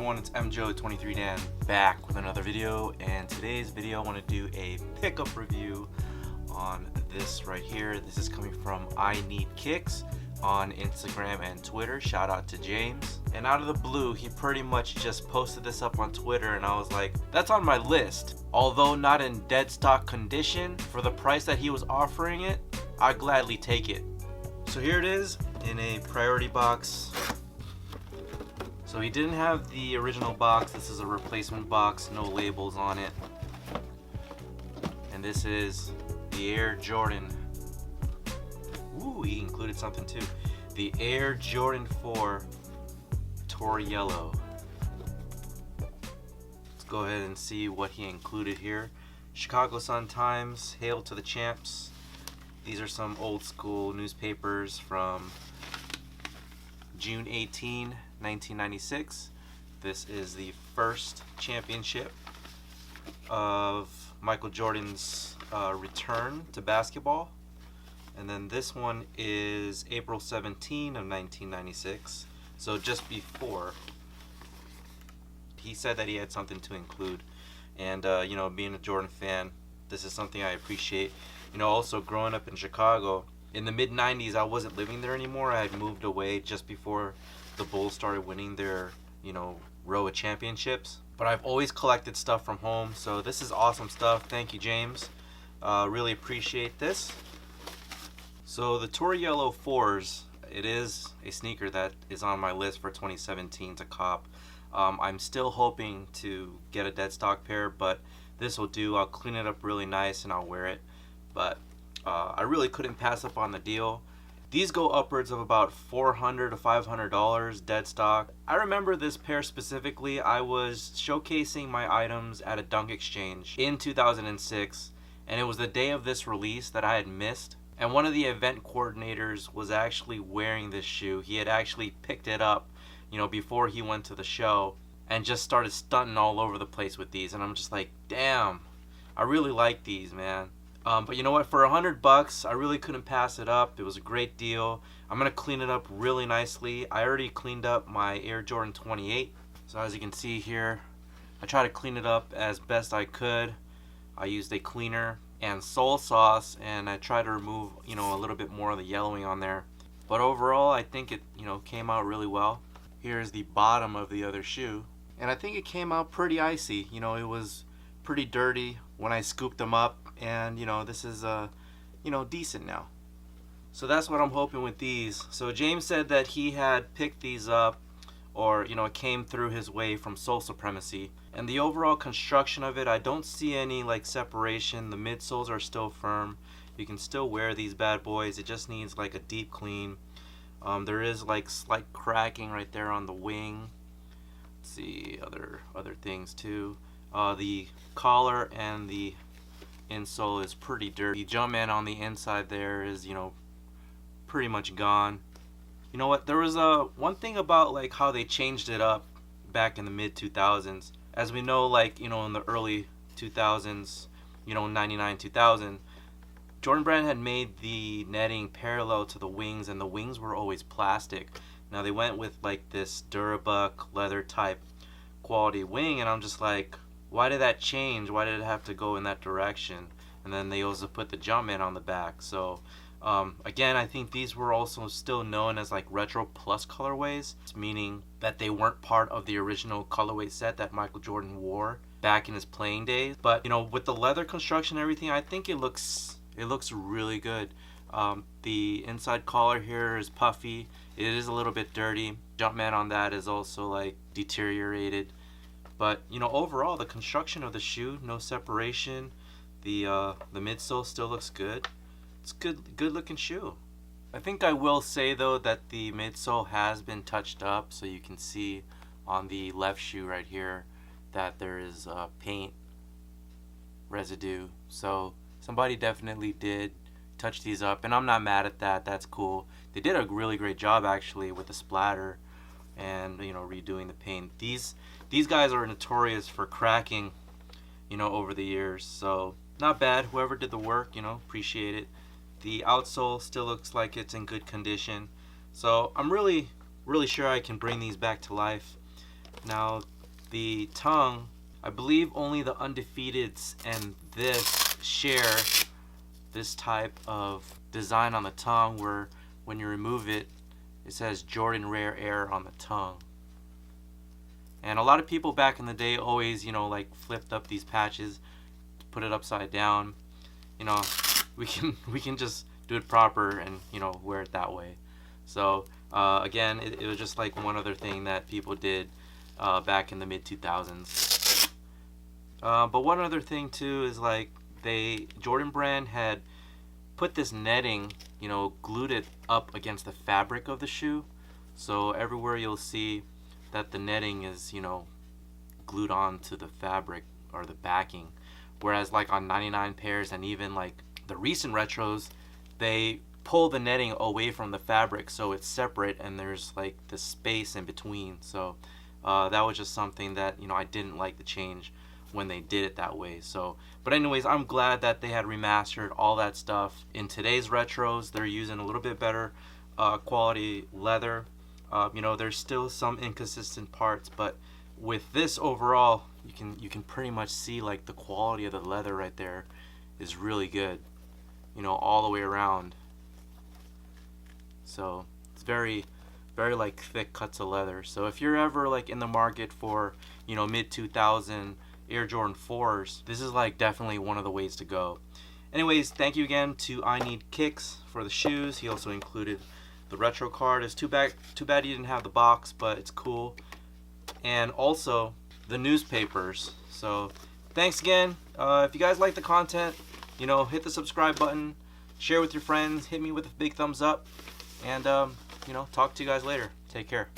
everyone, it's MJO23Dan back with another video, and today's video I want to do a pickup review on this right here. This is coming from I Need Kicks on Instagram and Twitter. Shout out to James. And out of the blue, he pretty much just posted this up on Twitter, and I was like, that's on my list. Although not in dead stock condition, for the price that he was offering it, I'd gladly take it. So here it is in a priority box. So he didn't have the original box. This is a replacement box, no labels on it. And this is the Air Jordan. Ooh, he included something too. The Air Jordan 4 Tour Yellow. Let's go ahead and see what he included here. Chicago Sun-Times, Hail to the Champs. These are some old school newspapers from June 18, 1996. This is the first championship of Michael Jordan's return to basketball. And then this one is April 17 of 1996. So just before. He said that he had something to include. And, you know, being a Jordan fan, this is something I appreciate. You know, also growing up in Chicago, in the mid-90s, I wasn't living there anymore. I had moved away just before the Bulls started winning their, you know, row of championships. But I've always collected stuff from home, so this is awesome stuff. Thank you, James. Really appreciate this. So the Tour Yellow 4s, it is a sneaker that is on my list for 2017 to cop. I'm still hoping to get a dead stock pair, but this will do. I'll clean it up really nice and I'll wear it. But I really couldn't pass up on the deal. These go upwards of about $400 to $500 dead stock. I remember this pair specifically. I was showcasing my items at a Dunk Exchange in 2006, and it was the day of this release that I had missed. And one of the event coordinators was actually wearing this shoe. He had actually picked it up, you know, before he went to the show, and just started stunting all over the place with these. And I'm just like, damn, I really like these, man. But you know what, for $100, I really couldn't pass it up. It was a great deal. I'm gonna clean it up really nicely. I already cleaned up my Air Jordan 28. So as you can see here, I tried to clean it up as best I could. I used a cleaner and sole sauce, and I tried to remove, you know, a little bit more of the yellowing on there. But overall, I think it, you know, came out really well. Here's the bottom of the other shoe, and I think it came out pretty icy. You know, it was pretty dirty when I scooped them up. And you know, this is you know, decent now. So that's what I'm hoping with these. So James said that he had picked these up, or you know, it came through his way from Sole Supremacy. And the overall construction of it, I don't see any like separation. The midsoles are still firm. You can still wear these bad boys. It just needs like a deep clean. There is like slight cracking right there on the wing. Let's see other things too. The collar and the insole is pretty dirty. The Jumpman on the inside there is, you know, pretty much gone. You know what, there was one thing about like how they changed it up back in the mid 2000s. As we know, like, you know, in the early 2000s, you know, 99, 2000, Jordan Brand had made the netting parallel to the wings, and the wings were always plastic. Now they went with like this Durabuck leather type quality wing, and I'm just like, why did that change? Why did it have to go in that direction? And then they also put the Jumpman on the back. So again, I think these were also still known as like Retro Plus colorways, meaning that they weren't part of the original colorway set that Michael Jordan wore back in his playing days. But you know, with the leather construction and everything, I think it looks really good. The inside collar here is puffy. It is a little bit dirty. Jumpman on that is also like deteriorated. But you know, overall, the construction of the shoe, no separation. The midsole still looks good. It's good looking shoe. I think I will say though that the midsole has been touched up, so you can see on the left shoe right here that there is paint residue. So somebody definitely did touch these up, and I'm not mad at that. That's cool. They did a really great job actually with the splatter and, you know, redoing the paint. These guys are notorious for cracking, you know, over the years. So not bad. Whoever did the work, you know, appreciate it. The outsole still looks like it's in good condition. So I'm really sure I can bring these back to life. Now, the tongue, I believe only the Undefeateds and this share this type of design on the tongue, where when you remove it, it says Jordan Rare Air on the tongue. And a lot of people back in the day always, like flipped up these patches, put it upside down. We can just do it proper and wear it that way. So again, it was just like one other thing that people did back in the mid 2000s. But one other thing too is like Jordan Brand had put this netting, glued it up against the fabric of the shoe. So everywhere you'll see that the netting is, glued on to the fabric or the backing. Whereas like on 99 pairs and even like the recent retros, they pull the netting away from the fabric so it's separate and there's like the space in between. So that was just something that I didn't like the change when they did it that way. So but anyways, I'm glad that they had remastered all that stuff. In today's retros, they're using a little bit better quality leather. There's still some inconsistent parts, but with this overall, you can pretty much see like the quality of the leather right there is really good, all the way around. So it's very, very like thick cuts of leather. So if you're ever like in the market for mid 2000 Air Jordan 4s, this is like definitely one of the ways to go. Anyways, thank you again to I Need Kicks for the shoes. He also included the retro card. It's too bad he didn't have the box, but it's cool. And also the newspapers. So thanks again. If you guys like the content, hit the subscribe button, share with your friends, hit me with a big thumbs up, and talk to you guys later. Take care.